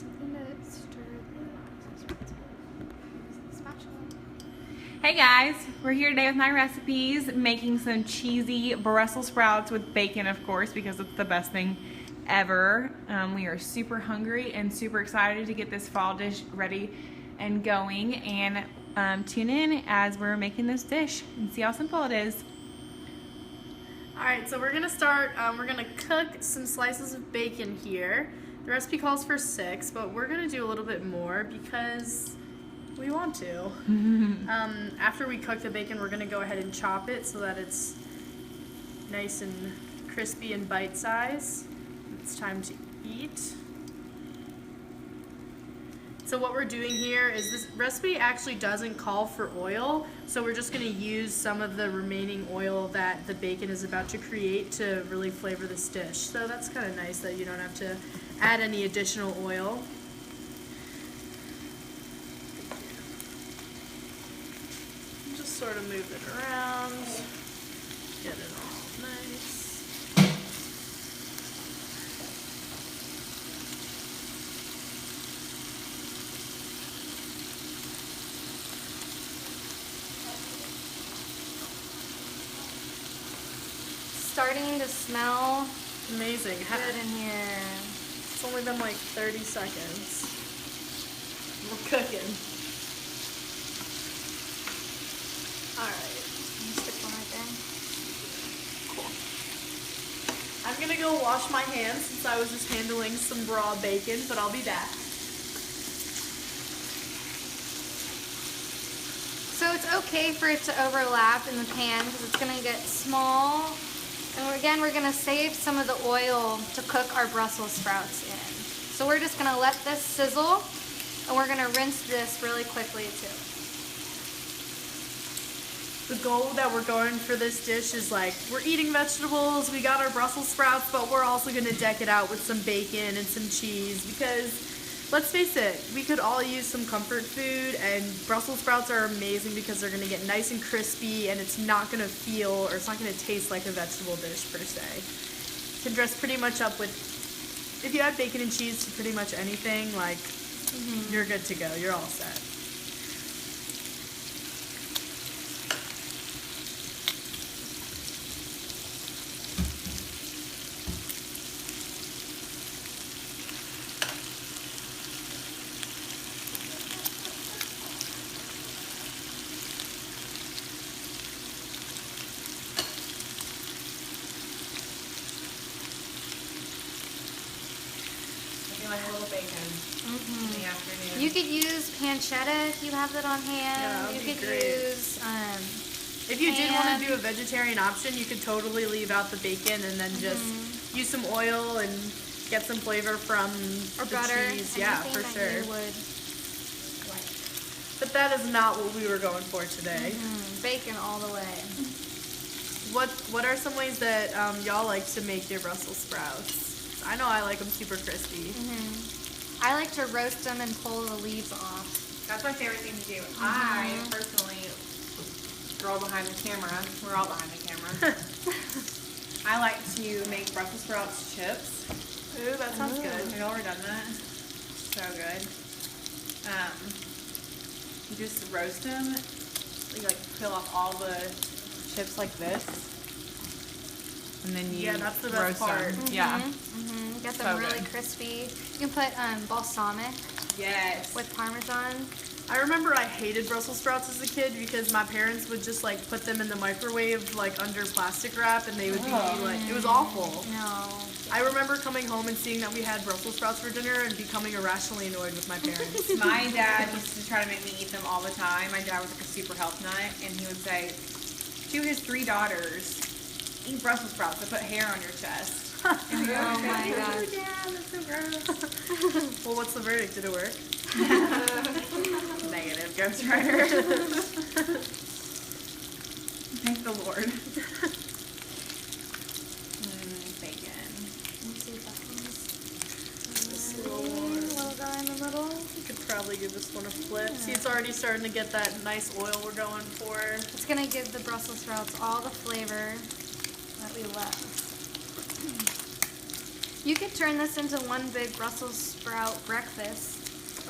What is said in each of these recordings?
something to stir the spatula. Hey guys, we're here today with MyRecipes making some cheesy Brussels sprouts with bacon, of course, because it's the best thing ever. We are super hungry and super excited to get this fall dish ready and going, and tune in as we're making this dish and see how simple it is. Alright, so we're gonna start, we're gonna cook some slices of bacon here. The recipe calls for 6, but we're gonna do a little bit more because we want to. After we cook the bacon, we're gonna go ahead and chop it so that it's nice and crispy and bite size. It's time to eat. So what we're doing here is this recipe actually doesn't call for oil, so we're just going to use some of the remaining oil that the bacon is about to create to really flavor this dish. So that's kind of nice that you don't have to add any additional oil. Just sort of move it around, get it all nice. Starting to smell Amazing. good in here. It's only been like 30 seconds. We're cooking. Alright. Stick one right there. Cool. I'm gonna go wash my hands since I was just handling some raw bacon, but I'll be back. So it's okay for it to overlap in the pan because it's going to get small. And again, we're going to save some of the oil to cook our Brussels sprouts in. So we're just going to let this sizzle, and we're going to rinse this really quickly too. The goal that we're going for this dish is like, we're eating vegetables, we got our Brussels sprouts, but we're also gonna deck it out with some bacon and some cheese because, let's face it, we could all use some comfort food, and Brussels sprouts are amazing because they're gonna get nice and crispy, and it's not gonna feel, or it's not gonna taste like a vegetable dish per se. You can dress pretty much up with, if you add bacon and cheese to pretty much anything, like, you're good to go, you're all set. Like a little bacon in the afternoon. You could use pancetta if you have that on hand. Yeah, that would you be could great. use If you did want ham. to do a vegetarian option, you could totally leave out the bacon and then just use some oil and get some flavor from or the butter. cheese. Yeah, for anything that sure. you would like. But that is not what we were going for today. Bacon all the way. What are some ways that y'all like to make your Brussels sprouts? I know I like them super crispy. I like to roast them and pull the leaves off. That's my favorite thing to do. I personally, girl behind the camera, we're all behind the camera. I like to make Brussels sprouts chips. Ooh, that sounds good. Have y'all ever done that? So good. You just roast them. You like peel off all the chips like this, and then you that's the best roast part. them. Yeah. Get them So really good. crispy. You can put balsamic Yes. with Parmesan. I remember I hated Brussels sprouts as a kid because my parents would just like put them in the microwave like under plastic wrap, and they would be like, it was awful. No. I remember coming home and seeing that we had Brussels sprouts for dinner and becoming irrationally annoyed with my parents. My dad used to try to make me eat them all the time. My dad was like a super health nut, and he would say to his 3 daughters, eat Brussels sprouts, they put hair on your chest. And we Oh my gosh. Yeah, that's so gross. Well, what's the verdict? Did it work? Negative, Ghost Rider. Thank the Lord. Bacon. Let's see if that This one's little ready. one. Little guy in the middle. You could probably give this one a flip. See, it's already starting to get that nice oil we're going for. It's gonna give the Brussels sprouts all the flavor that we love. You could turn this into one big Brussels sprout breakfast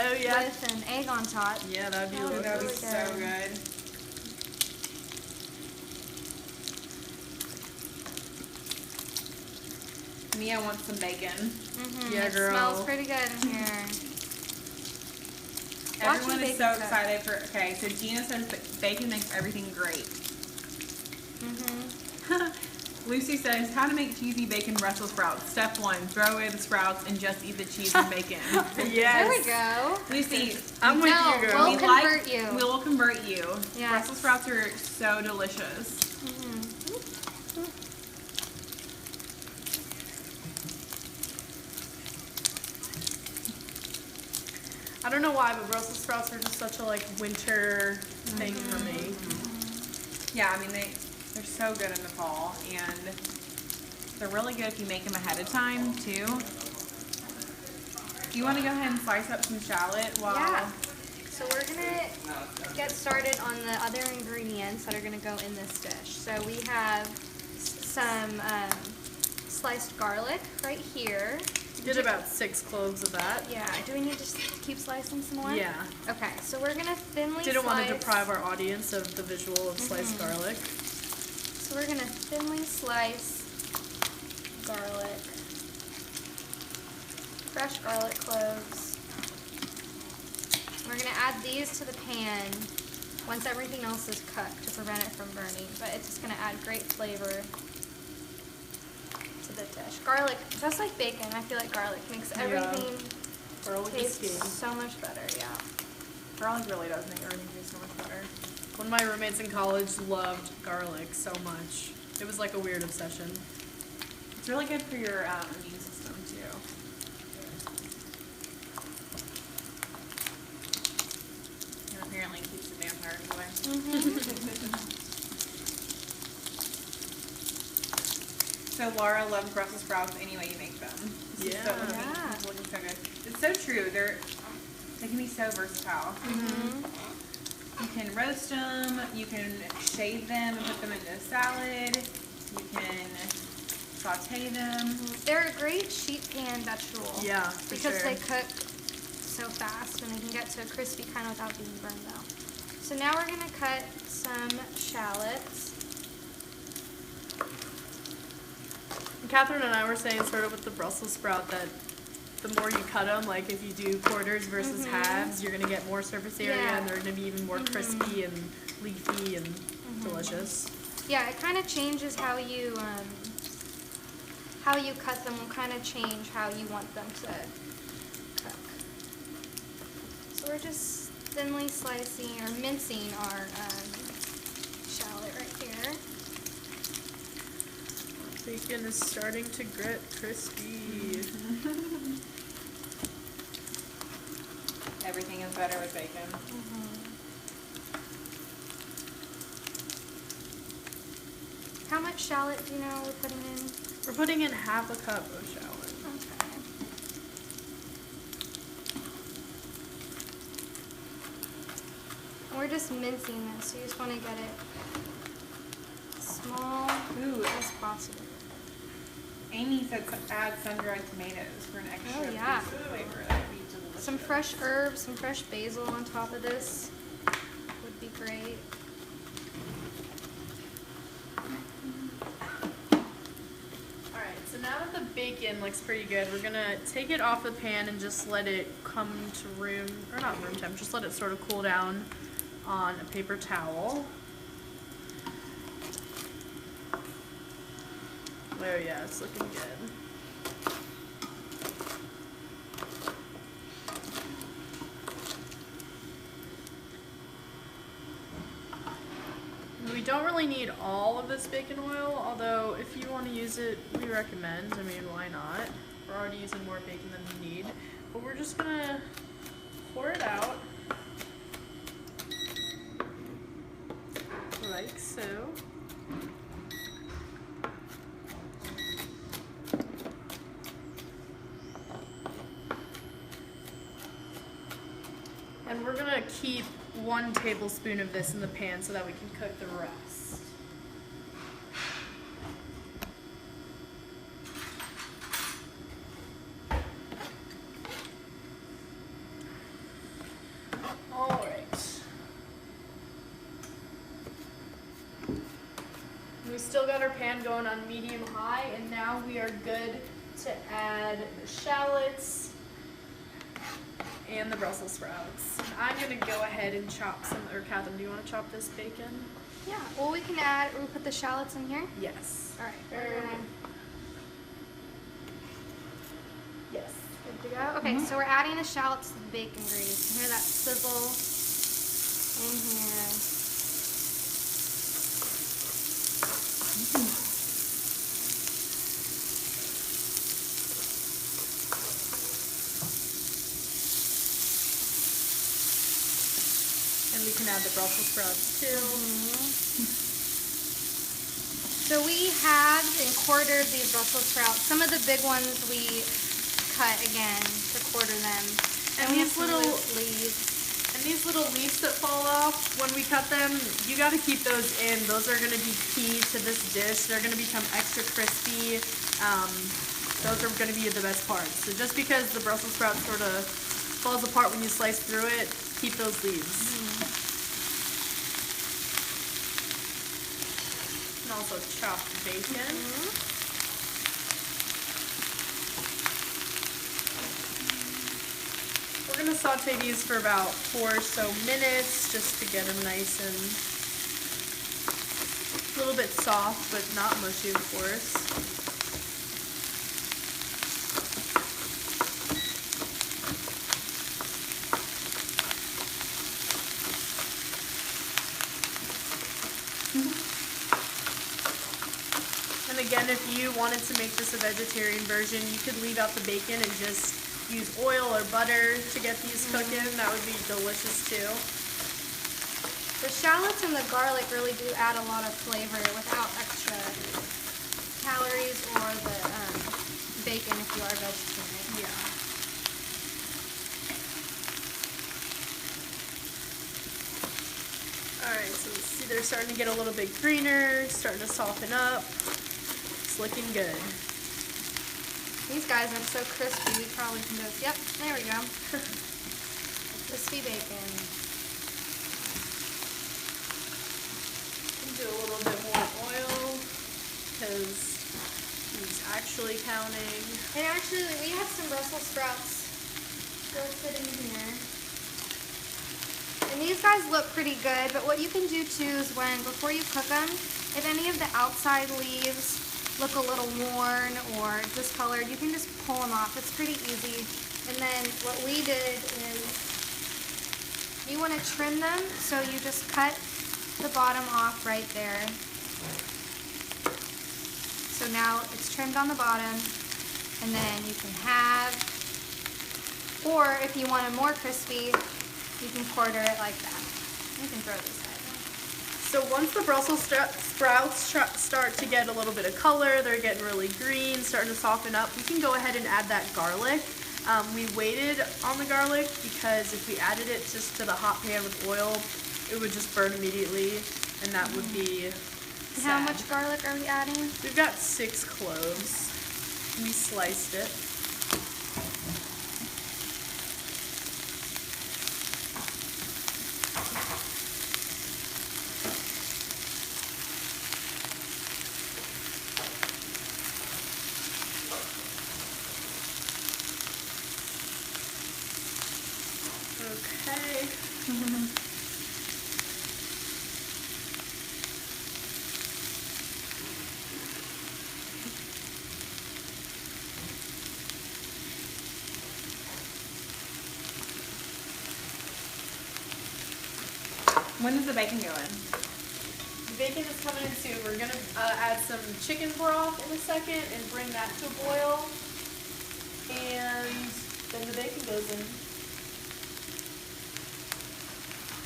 Oh yeah. with an egg on top. Yeah, that'd be That would That would be really so good. good. Mia wants some bacon. Yeah, It girl. smells pretty good in here. Everyone is bacon so cook. excited for. Okay, so Gina says that bacon makes everything great. Lucy says how to make cheesy bacon Brussels sprouts. Step 1: throw away the sprouts and just eat the cheese and bacon. Yes. There we go. Lucy, I'm with No, you, girl. we'll convert you. We will convert you. Yes. Brussels sprouts are so delicious. I don't know why, but Brussels sprouts are just such a like winter thing for me. Yeah, I mean they're so good in the fall, and they're really good if you make them ahead of time too. Do you want to go ahead and slice up some shallot while? Yeah. So we're gonna get started on the other ingredients that are gonna go in this dish. So we have some sliced garlic right here. Did about 6 cloves of that. Yeah. Do we need to just keep slicing some more? Yeah. Okay. So we're gonna thinly Didn't want to slice- deprive our audience of the visual of sliced garlic. So we're gonna thinly slice garlic, fresh garlic cloves. We're gonna add these to the pan once everything else is cooked to prevent it from burning, but it's just gonna add great flavor to the dish. Garlic, just like bacon, I feel like garlic makes Yeah. everything Garlic is taste king. so much better, yeah. Garlic really does make everything taste so much better. One of my roommates in college loved garlic so much. It was like a weird obsession. It's really good for your immune system too. And apparently keeps the vampires away. So Laura loves Brussels sprouts any way you make them. This is so, Yeah. it's looking so good. It's so true. They can be so versatile. You can roast them. You can shave them and put them into a salad. You can saute them. They're a great sheet pan vegetable. Yeah, for because sure. they cook so fast and they can get to a crispy kind without being burned out. So now we're gonna cut some shallots. Catherine and I were saying sort of with the Brussels sprout that the more you cut them, like if you do quarters versus halves, you're going to get more surface area Yeah. and they're going to be even more crispy and leafy and delicious. Yeah, it kind of changes how you cut them will kind of change how you want them to cook. So we're just thinly slicing or mincing our shallot right here. Bacon is starting to get crispy. Everything is better with bacon. How much shallot do you know we're putting in? We're putting in half a cup of shallot. Okay. We're just mincing this, so you just want to get it small as possible. Amy said add sun-dried tomatoes for an extra Oh, yeah. boost of flavor. That would be delicious. Some fresh herbs, some fresh basil on top of this would be great. Alright, so now that the bacon looks pretty good, we're gonna take it off the pan and just let it come to not room temp, just let it sort of cool down on a paper towel. Oh yeah, it's looking good. We don't really need all of this bacon oil, although if you want to use it, we recommend. I mean, why not? We're already using more bacon than we need. But we're just gonna pour it out. Like so. And we're gonna keep 1 tablespoon of this in the pan so that we can cook the rest. we still got our pan going on medium-high, and now we are good to add the shallots and the Brussels sprouts. I'm gonna go ahead and chop some, or Catherine, do you want to chop this bacon? Yeah, well we put the shallots in here? Yes. All right, we're gonna... Yes. Good to go? Okay, so we're adding the shallots to the bacon grease. You hear that sizzle in here. And we can add the Brussels sprouts too. So we halved and quartered these Brussels sprouts. Some of the big ones we cut again to quarter them. And we have these some little loose leaves. And these little leaves that fall off, when we cut them, you got to keep those in. Those are going to be key to this dish. They're going to become extra crispy. Those are going to be the best parts. So just because the Brussels sprout sort of falls apart when you slice through it, keep those leaves. And also chopped bacon. We're going to saute these for about 4 or so minutes just to get them nice and a little bit soft, but not mushy, of course. And again, if you wanted to make this a vegetarian version, you could leave out the bacon and just use oil or butter to get these cooking. That would be delicious too. The shallots and the garlic really do add a lot of flavor without extra calories or the bacon if you are vegetarian. Yeah. Alright, so see they're starting to get a little bit greener, starting to soften up. It's looking good. These guys are so crispy, we probably can just, yep, there we go. Crispy bacon. Do a little bit more oil because he's actually counting. And actually, we have some Brussels sprouts still sitting here. And these guys look pretty good, but what you can do too is before you cook them, if any of the outside leaves look a little worn or discolored, you can just pull them off. It's pretty easy. And then what we did is you want to trim them, so you just cut the bottom off right there. So now it's trimmed on the bottom, and then you can have, or if you want them more crispy, you can quarter it like that. You can throw these guys in. So once the Brussels sprouts start to get a little bit of color, they're getting really green, starting to soften up, we can go ahead and add that garlic. We waited on the garlic because if we added it just to the hot pan with oil, it would just burn immediately, and that would be sad. How much garlic are we adding? We've got 6 cloves. We sliced it. Okay. When does the bacon go in? The bacon is coming in soon. We're going to add some chicken broth in a second and bring that to a boil. And then the bacon goes in.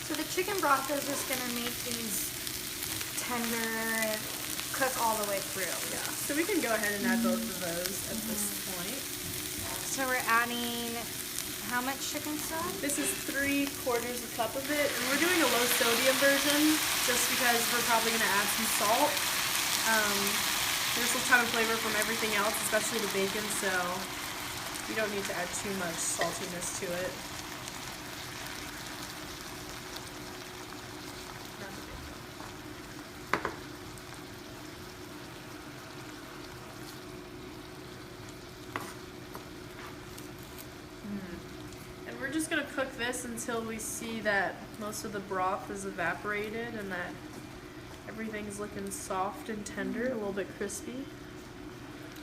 So the chicken broth is just going to make these tender and cook all the way through. Yeah. So we can go ahead and add both of those at this point. So we're adding how much chicken stock? This is 3/4 cup of it, and we're doing a low sodium version just because we're probably going to add some salt. There's a ton of flavor from everything else, especially the bacon, so we don't need to add too much saltiness to it. just gonna cook this until we see that most of the broth is evaporated and that everything's looking soft and tender, a little bit crispy.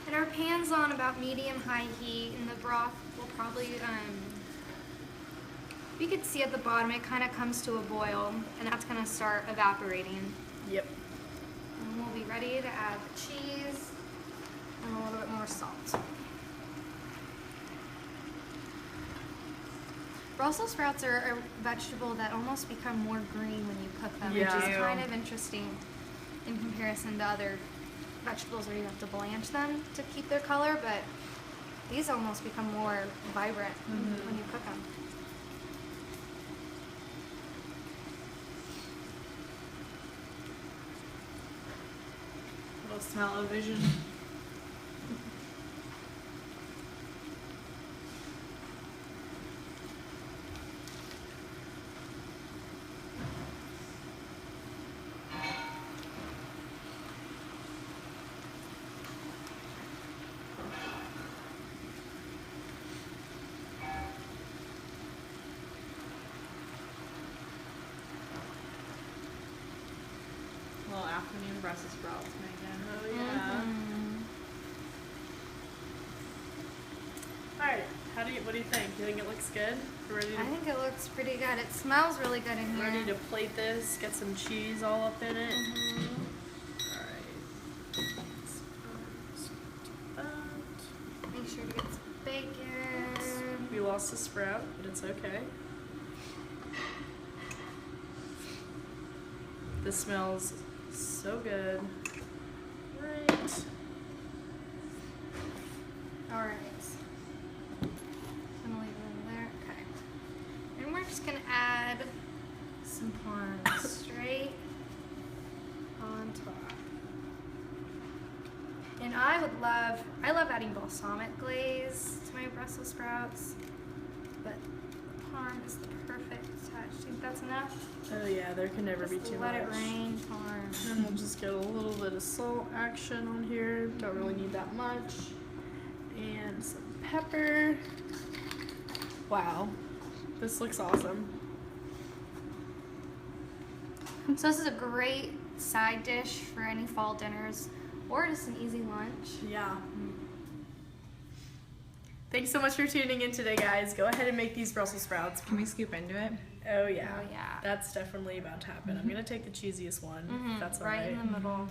And our pan's on about medium-high heat, and the broth will probably, you could see at the bottom, it kind of comes to a boil, and that's gonna start evaporating. Yep. And we'll be ready to add the cheese and a little bit more salt. Brussels sprouts are a vegetable that almost become more green when you cook them, Yeah. which is kind of interesting in comparison to other vegetables where you have to blanch them to keep their color, but these almost become more vibrant when you cook them. Little television. Little afternoon Brussels sprouts, Megan. Oh yeah. Alright, what do you think? Do you think it looks good? We're ready I think it looks pretty good. It smells really good in here. ready to plate this, get some cheese all up in it. Alright. Make sure to get some bacon. We lost a sprout, but it's okay. This smells so good. Right. Alright. I'm gonna leave it in there. Okay. And we're just gonna add some parm straight on top. And I love adding balsamic glaze to my Brussels sprouts, but parm is the perfect touch. Do you think that's enough? Oh yeah, there can never be Just too let much. it rain, parm. And we'll just get a little bit of salt action on here. Don't really need that much. And some pepper. Wow, this looks awesome. So this is a great side dish for any fall dinners or just an easy lunch. Yeah. Thanks so much for tuning in today, guys. Go ahead and make these Brussels sprouts. Can we scoop into it? Oh yeah. Oh, yeah. That's definitely about to happen. I'm gonna take the cheesiest one. If that's all right right. in the middle.